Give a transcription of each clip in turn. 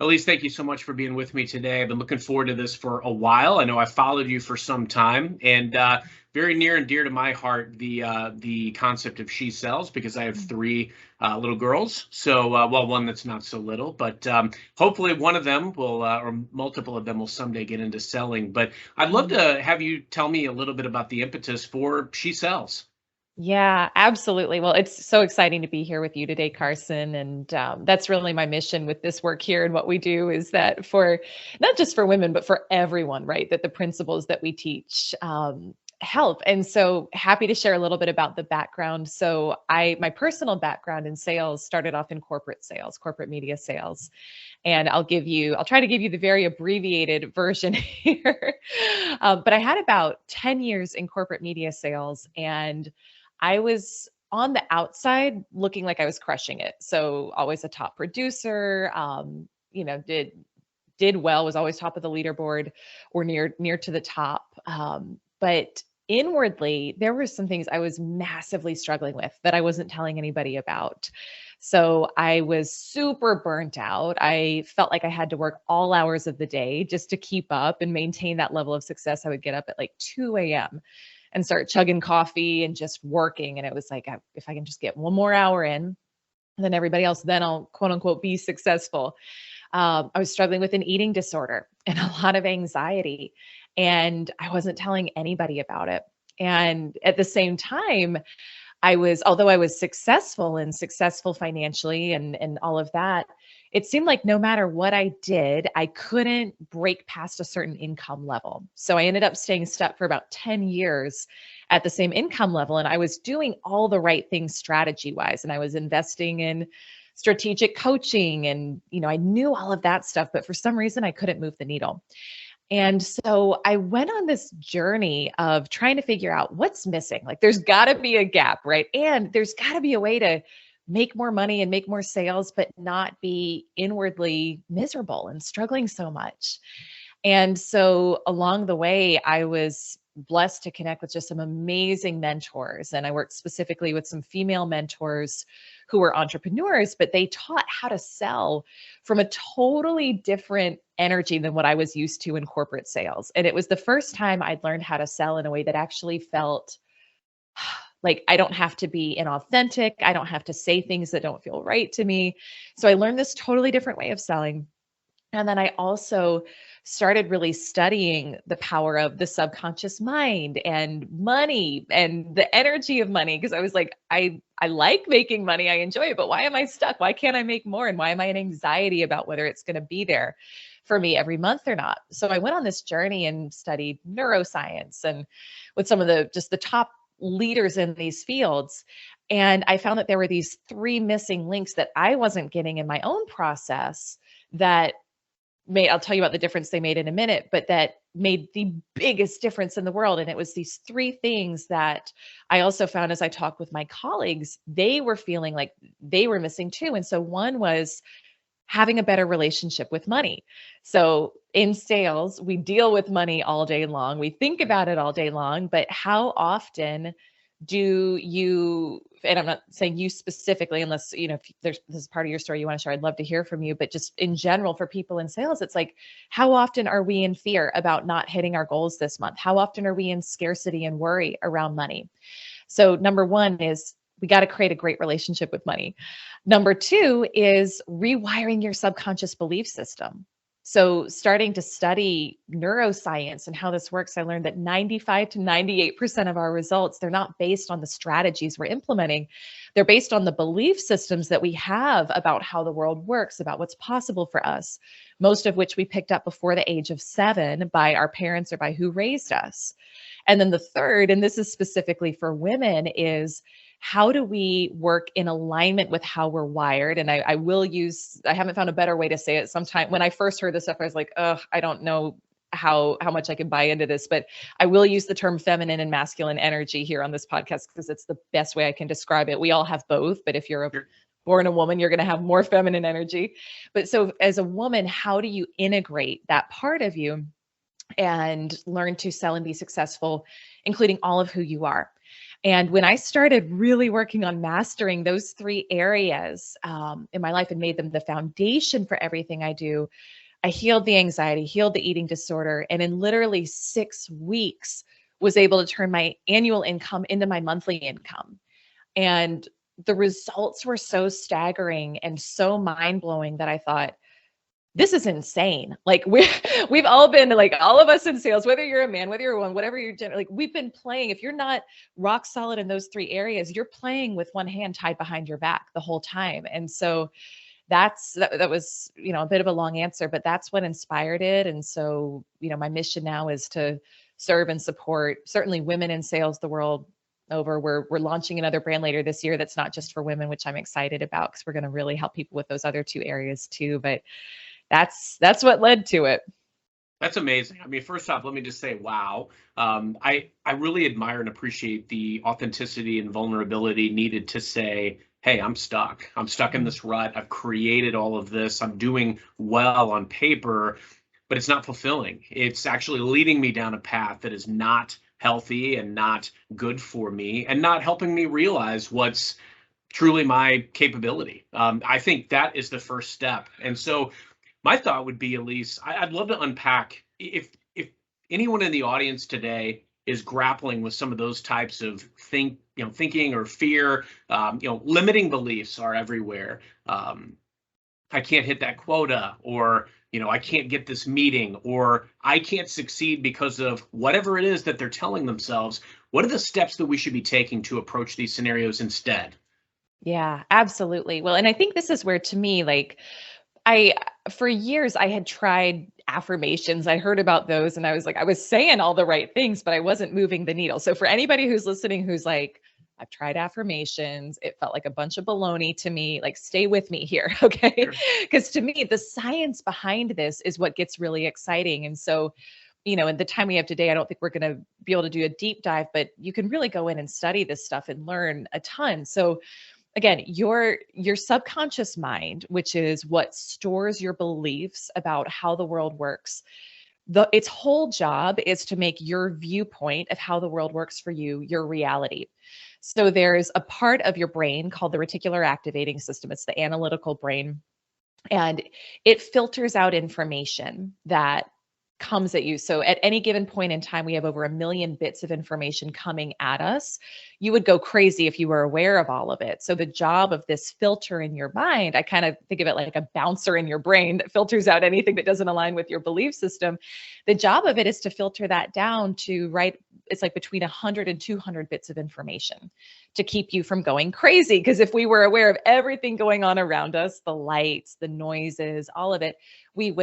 Elyse, thank you so much for being with me today. I've been looking forward to this for a while. I know I followed you for some time, and very near and dear to my heart, the concept of she sells, because I have three little girls. So, well, one that's not so little, but hopefully one of them will, or multiple of them will someday get into selling. But I'd love Mhm. to have you tell me a little bit about the impetus for She Sells. Yeah, absolutely. Well, it's so exciting to be here with you today, Carson. And that's really my mission with this work here and what we do is that for not just for women, but for everyone, right? That the principles that we teach help. And so happy to share a little bit about the background. So my personal background in sales started off in corporate sales, corporate media sales. And I'll try to give you the very abbreviated version here. But I had about 10 years in corporate media sales, and I was on the outside looking like I was crushing it. So always a top producer, did well, was always top of the leaderboard or near to the top. But inwardly, there were some things I was massively struggling with that I wasn't telling anybody about. So I was super burnt out. I felt like I had to work all hours of the day just to keep up and maintain that level of success. I would get up at like 2 a.m. and start chugging coffee and just working. And it was like, if I can just get one more hour in, then everybody else, then I'll quote unquote be successful. I was struggling with an eating disorder and a lot of anxiety, and I wasn't telling anybody about it. And at the same time, although I was successful financially and all of that, it seemed like no matter what I did, I couldn't break past a certain income level. So I ended up staying stuck for about 10 years at the same income level. And I was doing all the right things strategy wise. And I was investing in strategic coaching and, I knew all of that stuff, but for some reason I couldn't move the needle. And so I went on this journey of trying to figure out what's missing. Like there's got to be a gap, right? And there's got to be a way to make more money and make more sales, but not be inwardly miserable and struggling so much. And so along the way, I was blessed to connect with just some amazing mentors. And I worked specifically with some female mentors who were entrepreneurs, but they taught how to sell from a totally different energy than what I was used to in corporate sales. And it was the first time I'd learned how to sell in a way that actually felt like I don't have to be inauthentic. I don't have to say things that don't feel right to me. So I learned this totally different way of selling. And then I also started really studying the power of the subconscious mind and money and the energy of money because I was like, I like making money, I enjoy it, but why am I stuck? Why can't I make more? And why am I in anxiety about whether it's going to be there for me every month or not? So I went on this journey and studied neuroscience and with some of the top leaders in these fields. And I found that there were these three missing links that I wasn't getting in my own process that I'll tell you about the difference they made in a minute, but that made the biggest difference in the world. And it was these three things that I also found as I talked with my colleagues, they were feeling like they were missing too. And so one was having a better relationship with money. So in sales, we deal with money all day long. We think about it all day long, but how often do you, and I'm not saying you specifically, unless, if there's, this is part of your story you want to share, I'd love to hear from you, but just in general for people in sales, it's like, how often are we in fear about not hitting our goals this month? How often are we in scarcity and worry around money? So number one is we got to create a great relationship with money. Number two is rewiring your subconscious belief system. So starting to study neuroscience and how this works, I learned that 95 to 98% of our results, they're not based on the strategies we're implementing. They're based on the belief systems that we have about how the world works, about what's possible for us, most of which we picked up before the age of 7 by our parents or by who raised us. And then the third, and this is specifically for women, is how do we work in alignment with how we're wired? And I haven't found a better way to say it. Sometime when I first heard this stuff, I was like, oh, I don't know how much I can buy into this, but I will use the term feminine and masculine energy here on this podcast because it's the best way I can describe it. We all have both, but if you're born a woman, you're going to have more feminine energy. But so as a woman, how do you integrate that part of you and learn to sell and be successful, including all of who you are? And when I started really working on mastering those 3 areas in my life and made them the foundation for everything I do, I healed the anxiety, healed the eating disorder, and in literally 6 weeks was able to turn my annual income into my monthly income. And the results were so staggering and so mind-blowing that I thought, this is insane. Like we've all been, like, all of us in sales, whether you're a man, whether you're a woman, whatever you're like, we've been playing. If you're not rock solid in those 3 areas, you're playing with one hand tied behind your back the whole time. And so that was, a bit of a long answer, but that's what inspired it. And so, my mission now is to serve and support certainly women in sales the world over. We're launching another brand later this year that's not just for women, which I'm excited about, because we're going to really help people with those other 2 areas too. But that's what led to it. That's amazing. I mean, first off, let me just say, wow. I really admire and appreciate the authenticity and vulnerability needed to say, hey, I'm stuck. I'm stuck in this rut. I've created all of this. I'm doing well on paper, but it's not fulfilling. It's actually leading me down a path that is not healthy and not good for me and not helping me realize what's truly my capability. I think that is the first step. And so my thought would be, Elyse, I'd love to unpack if anyone in the audience today is grappling with some of those types of thinking or fear. Limiting beliefs are everywhere. I can't hit that quota, or I can't get this meeting, or I can't succeed because of whatever it is that they're telling themselves. What are the steps that we should be taking to approach these scenarios instead? Yeah, absolutely. Well, and I think this is where, to me, like, for years, I had tried affirmations. I heard about those and I was like, I was saying all the right things, but I wasn't moving the needle. So for anybody who's listening, who's like, I've tried affirmations, it felt like a bunch of baloney to me, like, stay with me here. Okay. Because to me, the science behind this is what gets really exciting. And so, in the time we have today, I don't think we're going to be able to do a deep dive, but you can really go in and study this stuff and learn a ton. So again, your subconscious mind, which is what stores your beliefs about how the world works, its whole job is to make your viewpoint of how the world works for you your reality. So there's a part of your brain called the reticular activating system. It's the analytical brain, and it filters out information that comes at you. So at any given point in time, we have over 1 million bits of information coming at us. You would go crazy if you were aware of all of it. So the job of this filter in your mind, I kind of think of it like a bouncer in your brain that filters out anything that doesn't align with your belief system. The job of it is to filter that down to it's like between 100 and 200 bits of information to keep you from going crazy. Because if we were aware of everything going on around us, the lights, the noises, all of it, we'd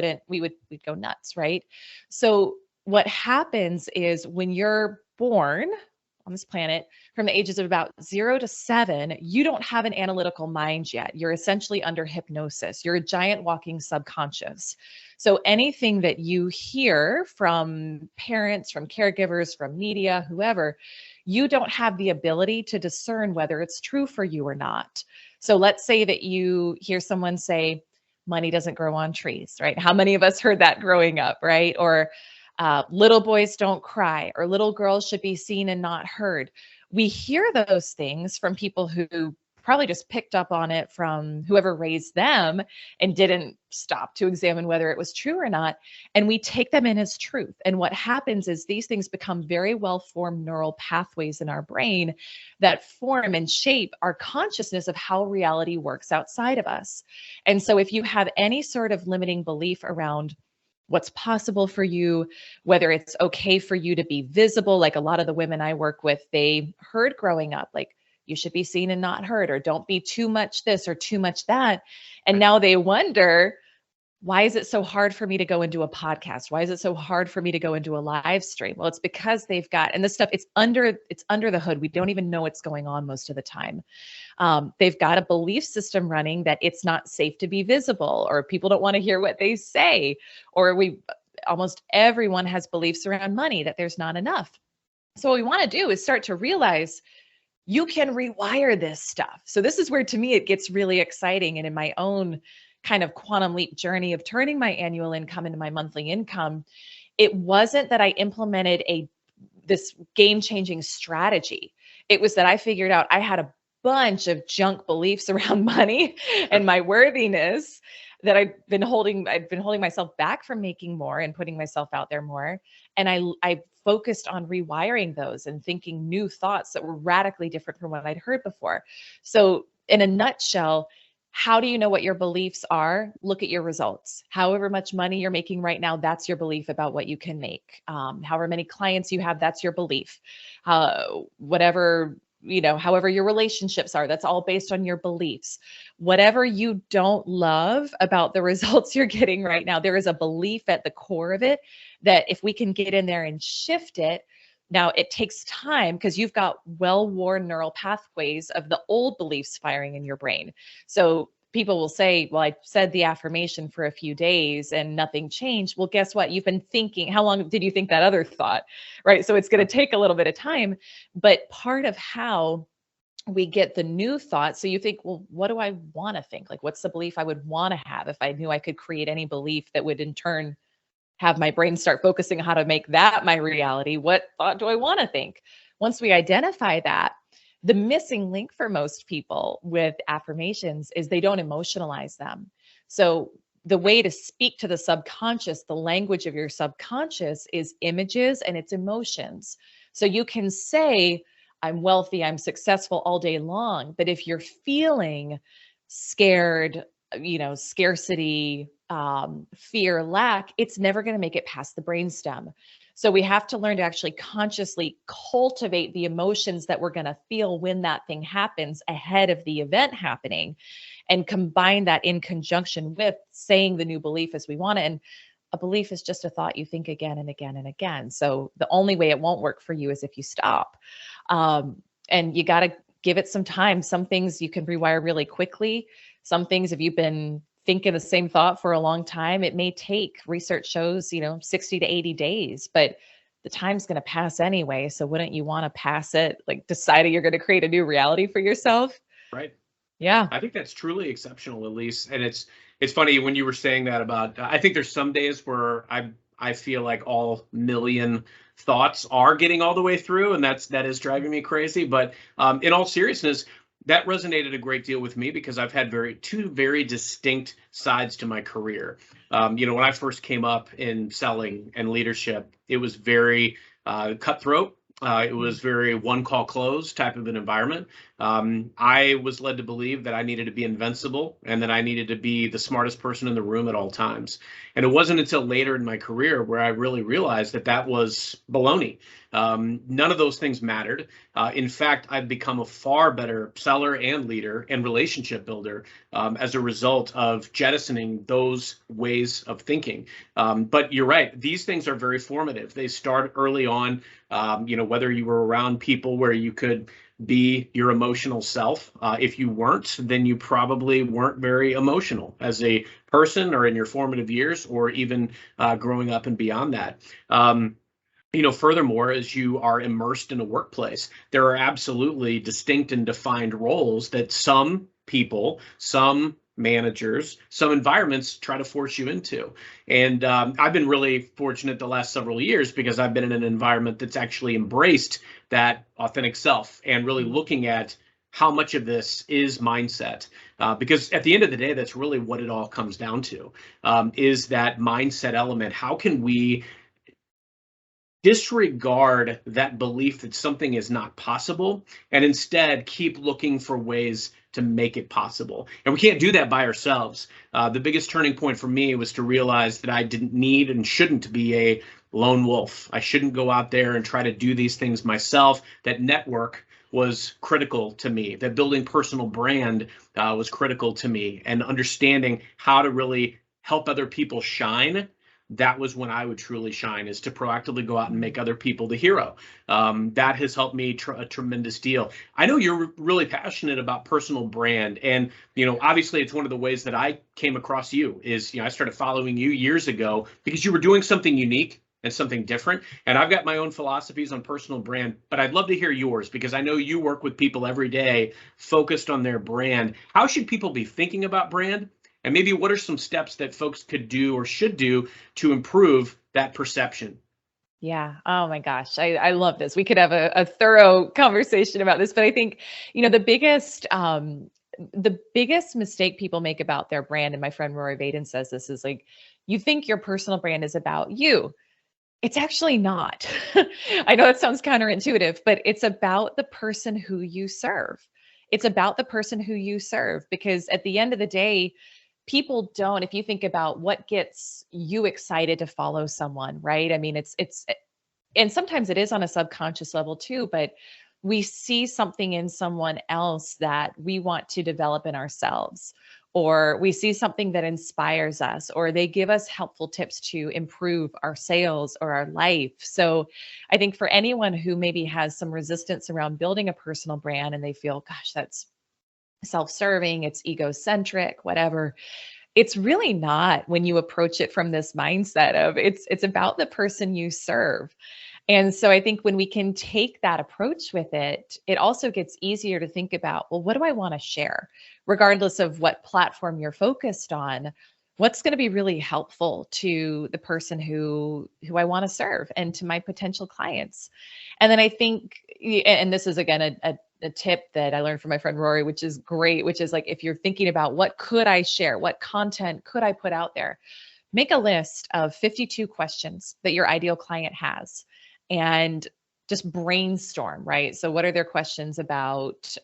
go nuts, right? So what happens is when you're born on this planet, from the ages of about 0 to 7, you don't have an analytical mind yet. You're essentially under hypnosis. You're a giant walking subconscious. So anything that you hear from parents, from caregivers, from media, whoever, you don't have the ability to discern whether it's true for you or not. So let's say that you hear someone say, money doesn't grow on trees, right? How many of us heard that growing up, right? Or little boys don't cry, or little girls should be seen and not heard. We hear those things from people who probably just picked up on it from whoever raised them and didn't stop to examine whether it was true or not. And we take them in as truth. And what happens is these things become very well-formed neural pathways in our brain that form and shape our consciousness of how reality works outside of us. And so if you have any sort of limiting belief around what's possible for you, whether it's okay for you to be visible, like a lot of the women I work with, they heard growing up, like, you should be seen and not heard, or don't be too much this or too much that. And now they wonder, why is it so hard for me to go into a podcast? Why is it so hard for me to go into a live stream? Well, it's because they've got, and this stuff, it's under the hood. We don't even know what's going on most of the time. They've got a belief system running that it's not safe to be visible, or people don't want to hear what they say, or almost everyone has beliefs around money that there's not enough. So what we want to do is start to realize you can rewire this stuff. So this is where, to me, it gets really exciting. And in my own kind of quantum leap journey of turning my annual income into my monthly income, it wasn't that I implemented this game-changing strategy. It was that I figured out I had a bunch of junk beliefs around money and my worthiness that I'd been holding myself back from making more and putting myself out there more. And I focused on rewiring those and thinking new thoughts that were radically different from what I'd heard before. So in a nutshell, how do you know what your beliefs are? Look at your results. However much money you're making right now, that's your belief about what you can make. However many clients you have, that's your belief. Whatever, however your relationships are, that's all based on your beliefs. Whatever you don't love about the results you're getting right now, there is a belief at the core of it that if we can get in there and shift it. Now, it takes time because you've got well-worn neural pathways of the old beliefs firing in your brain. So people will say, well, I said the affirmation for a few days and nothing changed. Well, guess what? You've been thinking, how long did you think that other thought, right? So it's going to take a little bit of time. But part of how we get the new thought, so you think, well, what do I want to think? Like, what's the belief I would want to have if I knew I could create any belief that would in turn have my brain start focusing on how to make that my reality? What thought do I want to think? Once we identify that, the missing link for most people with affirmations is they don't emotionalize them. So the way to speak to the subconscious, the language of your subconscious, is images and it's emotions. So you can say, I'm wealthy, I'm successful all day long. But if you're feeling scared, scarcity, fear, lack, it's never going to make it past the brainstem. So we have to learn to actually consciously cultivate the emotions that we're going to feel when that thing happens ahead of the event happening, and combine that in conjunction with saying the new belief as we want it. And a belief is just a thought you think again and again and again. So the only way it won't work for you is if you stop. And you got to give it some time. Some things you can rewire really quickly. Some things, if you've been thinking the same thought for a long time, it may take, research shows, 60 to 80 days, but the time's going to pass anyway. So wouldn't you want to pass it, like deciding you're going to create a new reality for yourself? Right. Yeah. I think that's truly exceptional, Elyse. And it's funny when you were saying that about, I think there's some days where I feel like all million thoughts are getting all the way through, and that is driving me crazy. But in all seriousness, that resonated a great deal with me because I've had two very distinct sides to my career. When I first came up in selling and leadership, it was very cutthroat. It was very one call close type of an environment. I was led to believe that I needed to be invincible and that I needed to be the smartest person in the room at all times. And it wasn't until later in my career where I really realized that was baloney. None of those things mattered. In fact, I've become a far better seller and leader and relationship builder as a result of jettisoning those ways of thinking. But you're right. These things are very formative. They start early on, whether you were around people where you could be your emotional self. If you weren't, then you probably weren't very emotional as a person or in your formative years or even growing up and beyond that. Furthermore, as you are immersed in a workplace, there are absolutely distinct and defined roles that some people, some managers, some environments try to force you into. And I've been really fortunate the last several years because I've been in an environment that's actually embraced that authentic self and really looking at how much of this is mindset. Because at the end of the day, that's really what it all comes down to, is that mindset element. How can we disregard that belief that something is not possible and instead keep looking for ways to make it possible? And we can't do that by ourselves. The biggest turning point for me was to realize that I didn't need and shouldn't be a lone wolf. I shouldn't go out there and try to do these things myself. That network was critical to me. That building personal brand was critical to me, and understanding how to really help other people shine. That was when I would truly shine, is to proactively go out and make other people the hero. That has helped me a tremendous deal. I know you're really passionate about personal brand, and obviously it's one of the ways that I came across you is, I started following you years ago because you were doing something unique and something different. And I've got my own philosophies on personal brand, but I'd love to hear yours because I know you work with people every day focused on their brand. How should people be thinking about brand? And maybe what are some steps that folks could do or should do to improve that perception? Yeah. Oh my gosh. I love this. We could have a thorough conversation about this, but I think, the biggest mistake people make about their brand, and my friend Rory Vaden says this, is like, you think your personal brand is about you. It's actually not. I know that sounds counterintuitive, but it's about the person who you serve. It's about the person who you serve, because at the end of the day, people don't, if you think about what gets you excited to follow someone, right? I mean, and sometimes it is on a subconscious level too, but we see something in someone else that we want to develop in ourselves, or we see something that inspires us, or they give us helpful tips to improve our sales or our life. So I think for anyone who maybe has some resistance around building a personal brand and they feel, gosh, that's self-serving, it's egocentric, whatever, it's really not, when you approach it from this mindset of it's about the person you serve. And so I think when we can take that approach with it, it also gets easier to think about, well, what do I want to share? Regardless of what platform you're focused on, what's going to be really helpful to the person who I want to serve and to my potential clients. And then I think, and this is again a tip that I learned from my friend Rory, which is great, which is like, if you're thinking about what could I share, what content could I put out there, make a list of 52 questions that your ideal client has and just brainstorm, right? So what are their questions about,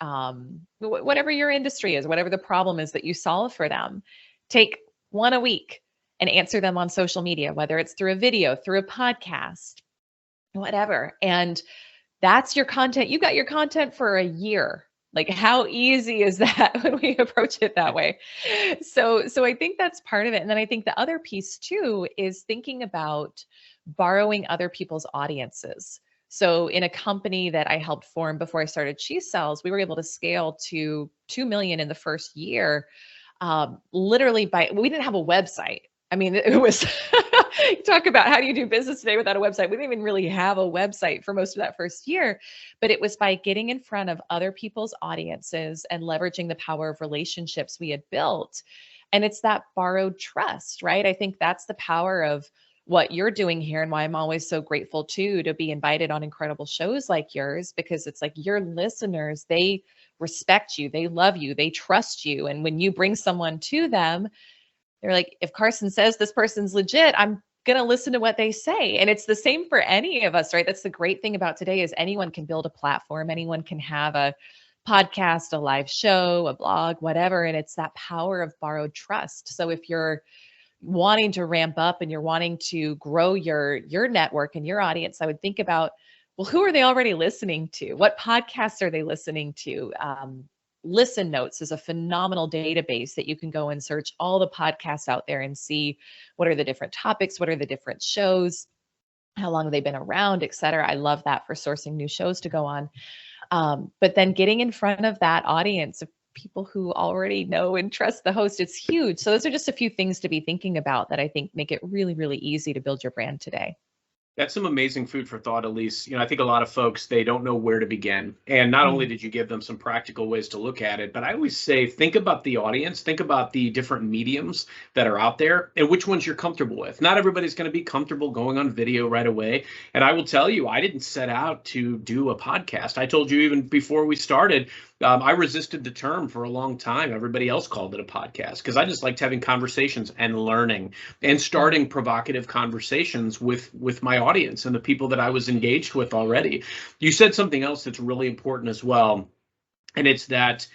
whatever your industry is, whatever the problem is that you solve for them. Take one a week and answer them on social media, whether it's through a video, through a podcast, whatever. And that's your content. You got your content for a year. Like, how easy is that when we approach it that way? So I think that's part of it. And then I think the other piece too is thinking about borrowing other people's audiences. So in a company that I helped form before I started She Sells, we were able to scale to 2 million in the first year. Literally we didn't have a website. I mean, it was talk about how do you do business today without a website? We didn't even really have a website for most of that first year, but it was by getting in front of other people's audiences and leveraging the power of relationships we had built. And it's that borrowed trust, right? I think that's the power of what you're doing here, and why I'm always so grateful too to be invited on incredible shows like yours, because it's like your listeners, they respect you, they love you, they trust you. And when you bring someone to them, they're like, if Carson says this person's legit, I'm going to listen to what they say. And it's the same for any of us, right? That's the great thing about today, is anyone can build a platform. Anyone can have a podcast, a live show, a blog, whatever. And it's that power of borrowed trust. So if you're wanting to ramp up and you're wanting to grow your network and your audience, I would think about, well, who are they already listening to? What podcasts are they listening to? Listen Notes is a phenomenal database that you can go and search all the podcasts out there and see what are the different topics, what are the different shows, how long have they been around, et cetera. I love that for sourcing new shows to go on. But then getting in front of that audience of people who already know and trust the host, it's huge. So those are just a few things to be thinking about that I think make it really, really easy to build your brand today. That's some amazing food for thought, Elyse. I think a lot of folks, they don't know where to begin. And not only did you give them some practical ways to look at it, but I always say, think about the audience, think about the different mediums that are out there and which ones you're comfortable with. Not everybody's going to be comfortable going on video right away. And I will tell you, I didn't set out to do a podcast. I told you even before we started, I resisted the term for a long time. Everybody else called it a podcast because I just liked having conversations and learning and starting provocative conversations with my audience and the people that I was engaged with already. You said something else that's really important as well, and it's that,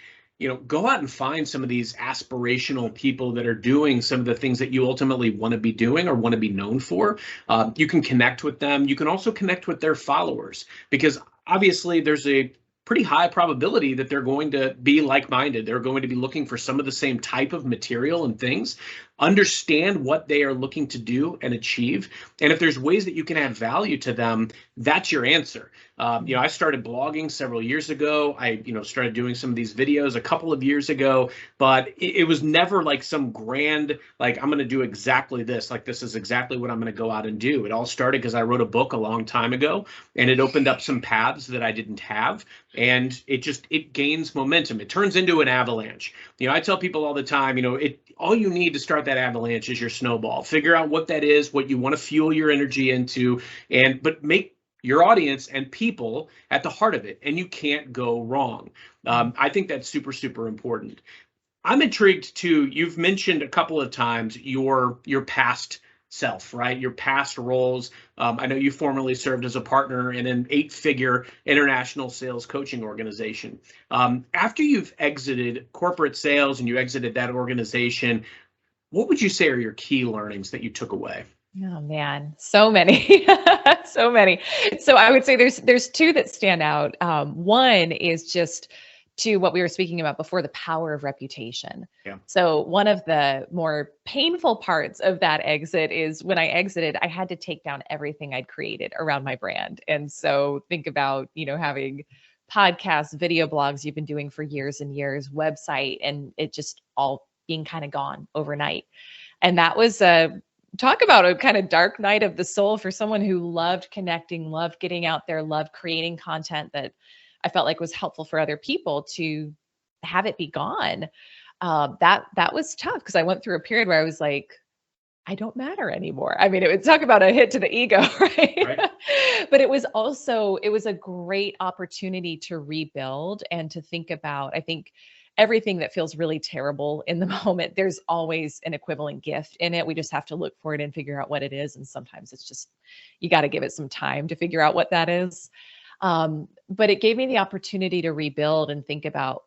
go out and find some of these aspirational people that are doing some of the things that you ultimately want to be doing or want to be known for. You can connect with them. You can also connect with their followers, because obviously there's a pretty high probability that they're going to be like-minded. They're going to be looking for some of the same type of material and things. Understand what they are looking to do and achieve. And if there's ways that you can add value to them, that's your answer. I started blogging several years ago. I, started doing some of these videos a couple of years ago, but it was never like some grand, like, I'm going to do exactly this. Like, this is exactly what I'm going to go out and do. It all started because I wrote a book a long time ago, and it opened up some paths that I didn't have. And it gains momentum. It turns into an avalanche. I tell people all the time, all you need to start that avalanche is your snowball. Figure out what that is, what you want to fuel your energy into, but make your audience and people at the heart of it, and you can't go wrong. I think that's super, super important. I'm intrigued too. You've mentioned a couple of times your past self, right? Your past roles. I know you formerly served as a partner in an 8-figure international sales coaching organization. After you've exited corporate sales and you exited that organization, what would you say are your key learnings that you took away? Oh man, so many, so many. So I would say there's two that stand out. One is just to what we were speaking about before, the power of reputation. Yeah. So one of the more painful parts of that exit is when I exited, I had to take down everything I'd created around my brand. And so think about, having podcasts, video blogs you've been doing for years and years, website, and it just all being kind of gone overnight. And that was talk about a kind of dark night of the soul for someone who loved connecting, loved getting out there, loved creating content that I felt like was helpful for other people, to have it be gone. That was tough, because I went through a period where I was like, I don't matter anymore. I mean, it would talk about a hit to the ego, right? But it was a great opportunity to rebuild and to think about, I think, everything that feels really terrible in the moment, there's always an equivalent gift in it. We just have to look for it and figure out what it is. And sometimes it's just, you got to give it some time to figure out what that is. But it gave me the opportunity to rebuild and think about,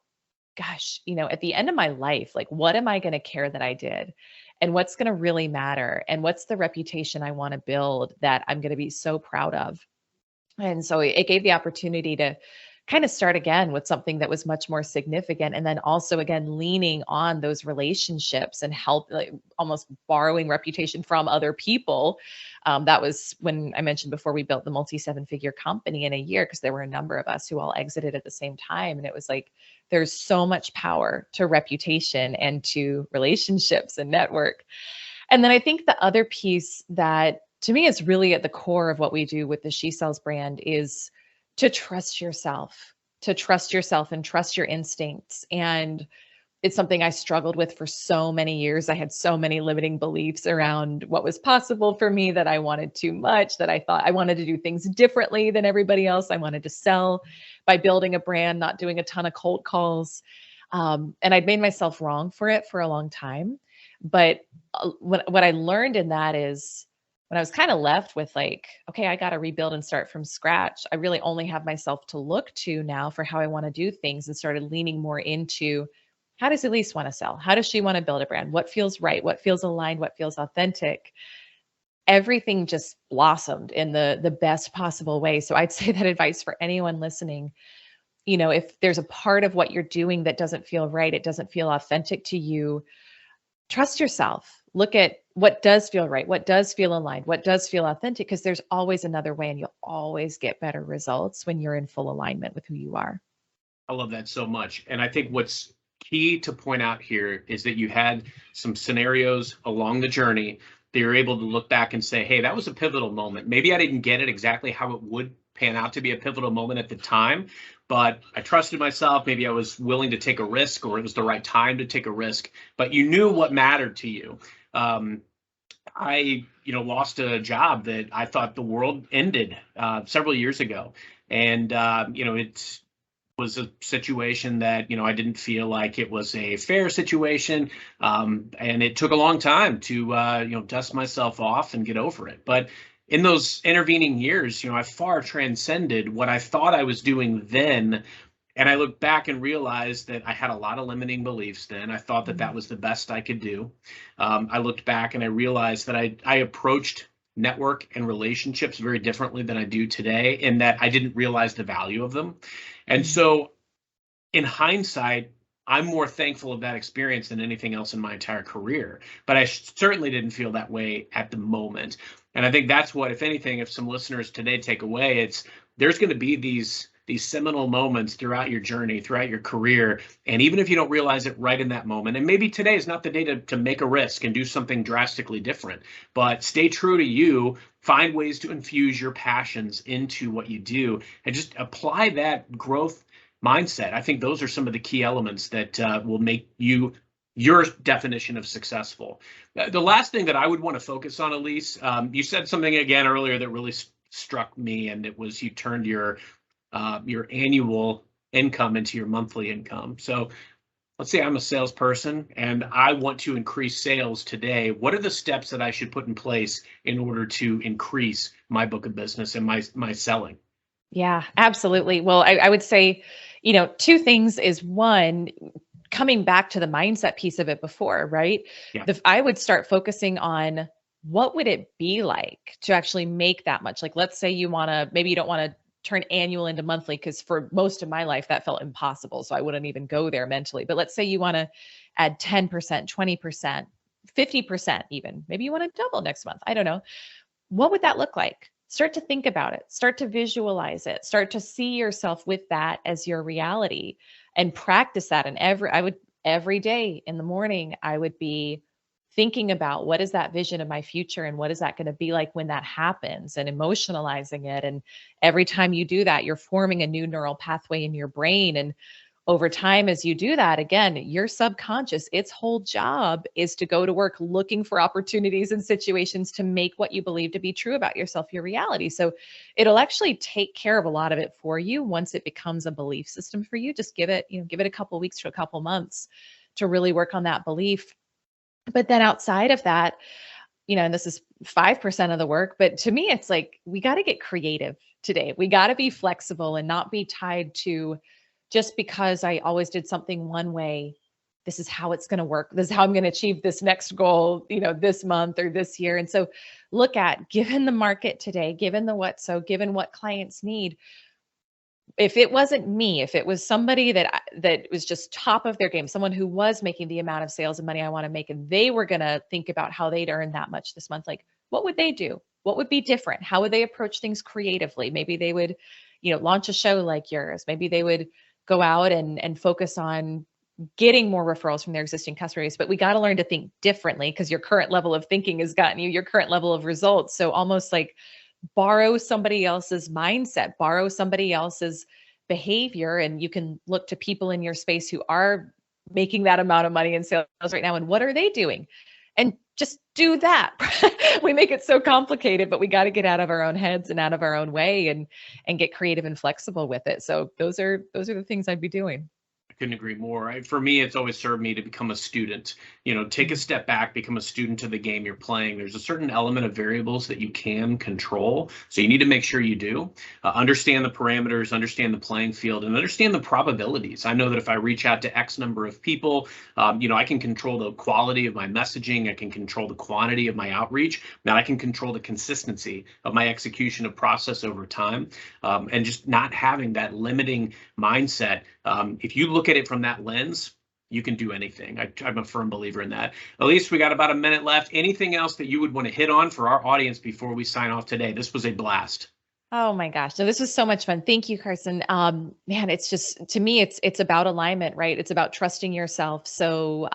gosh, at the end of my life, like, what am I going to care that I did? And what's going to really matter? And what's the reputation I want to build that I'm going to be so proud of? And so it gave the opportunity to kind of start again with something that was much more significant. And then also, again, leaning on those relationships and help, like, almost borrowing reputation from other people. That was when I mentioned before, we built the multi-7-figure company in a year, because there were a number of us who all exited at the same time. And it was like, there's so much power to reputation and to relationships and network. And then I think the other piece that to me is really at the core of what we do with the She Sells brand is to trust yourself and trust your instincts. And it's something I struggled with for so many years. I had so many limiting beliefs around what was possible for me, that I wanted too much, that I thought I wanted to do things differently than everybody else. I wanted to sell by building a brand, not doing a ton of cold calls. And I'd made myself wrong for it for a long time. But what I learned in that is, when I was kind of left with like, okay, I got to rebuild and start from scratch, I really only have myself to look to now for how I want to do things, and started leaning more into, how does Elyse want to sell? How does she want to build a brand? What feels right? What feels aligned? What feels authentic? Everything just blossomed in the best possible way. So I'd say that advice for anyone listening, if there's a part of what you're doing that doesn't feel right, it doesn't feel authentic to you, trust yourself. Look at what does feel right, what does feel aligned, what does feel authentic, because there's always another way, and you'll always get better results when you're in full alignment with who you are. I love that so much. And I think what's key to point out here is that you had some scenarios along the journey that you're able to look back and say, hey, that was a pivotal moment. Maybe I didn't get it exactly how it would pan out to be a pivotal moment at the time, but I trusted myself. Maybe I was willing to take a risk, or it was the right time to take a risk, but you knew what mattered to you. I lost a job that I thought the world ended several years ago. And, it was a situation that, I didn't feel like it was a fair situation. And it took a long time to, dust myself off and get over it. But in those intervening years, I far transcended what I thought I was doing then. And I looked back and realized that I had a lot of limiting beliefs then. I thought that that was the best I could do. I looked back and I realized that I approached network and relationships very differently than I do today, in that I didn't realize the value of them. And so in hindsight, I'm more thankful of that experience than anything else in my entire career. But I certainly didn't feel that way at the moment. And I think that's what, if anything, if some listeners today take away, there's going to be these seminal moments throughout your journey, throughout your career. And even if you don't realize it right in that moment, and maybe today is not the day to make a risk and do something drastically different, but stay true to you, find ways to infuse your passions into what you do, and just apply that growth mindset. I think those are some of the key elements that will make you your definition of successful. The last thing that I would want to focus on, Elyse, you said something again earlier that really struck me, and it was you turned your annual income into your monthly income. So let's say I'm a salesperson and I want to increase sales today. What are the steps that I should put in place in order to increase my book of business and my selling? Yeah, absolutely. Well, I would say, two things is one, coming back to the mindset piece of it before, right? Yeah. I would start focusing on what would it be like to actually make that much? Like, let's say maybe you don't want to turn annual into monthly, because for most of my life that felt impossible. So I wouldn't even go there mentally. But let's say you want to add 10%, 20%, 50% even. Maybe you want to double next month. I don't know. What would that look like? Start to think about it, start to visualize it, start to see yourself with that as your reality, and practice that. And every day in the morning, I would be thinking about what is that vision of my future and what is that going to be like when that happens, and emotionalizing it. And every time you do that, you're forming a new neural pathway in your brain. And over time, as you do that, again, your subconscious, its whole job is to go to work looking for opportunities and situations to make what you believe to be true about yourself your reality. So it'll actually take care of a lot of it for you once it becomes a belief system for you. Just give it a couple weeks to a couple months to really work on that belief. But then outside of that, and this is 5% of the work, but to me, it's like, we got to get creative today. We got to be flexible and not be tied to, just because I always did something one way, this is how it's going to work. This is how I'm going to achieve this next goal, this month or this year. And so look at, given the market today, given given what clients need, if it wasn't me, if it was somebody that was just top of their game, someone who was making the amount of sales and money I want to make, and they were going to think about how they'd earn that much this month, like, what would they do? What would be different? How would they approach things creatively? Maybe they would, launch a show like yours. Maybe they would go out and focus on getting more referrals from their existing customers. But we got to learn to think differently, because your current level of thinking has gotten you your current level of results. So almost like borrow somebody else's mindset, borrow somebody else's behavior, and you can look to people in your space who are making that amount of money in sales right now, and what are they doing? And just do that. We make it so complicated, but we got to get out of our own heads and out of our own way, and get creative and flexible with it. So those are the things I'd be doing. Couldn't agree more. For me, it's always served me to become a student. Take a step back, become a student of the game you're playing. There's a certain element of variables that you can control, so you need to make sure you do. Understand the parameters, understand the playing field, and understand the probabilities. I know that if I reach out to X number of people, I can control the quality of my messaging. I can control the quantity of my outreach. Now I can control the consistency of my execution of process over time, and just not having that limiting mindset. If you look at it from that lens, you can do anything. I'm a firm believer in that. Elyse, we got about a minute left. Anything else that you would want to hit on for our audience before we sign off today? This was a blast. Oh my gosh. No, this was so much fun. Thank you, Carson. Man, it's just, to me, it's about alignment, right? It's about trusting yourself. So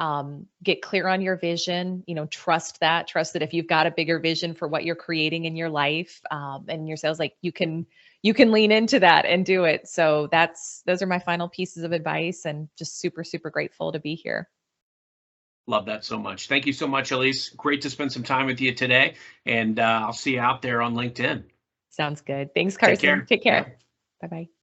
get clear on your vision, trust that if you've got a bigger vision for what you're creating in your life, and your sales, like, you can lean into that and do it. So those are my final pieces of advice, and just super, super grateful to be here. Love that so much. Thank you so much, Elyse. Great to spend some time with you today. And I'll see you out there on LinkedIn. Sounds good. Thanks, Carson. Take care. Yeah. Bye-bye.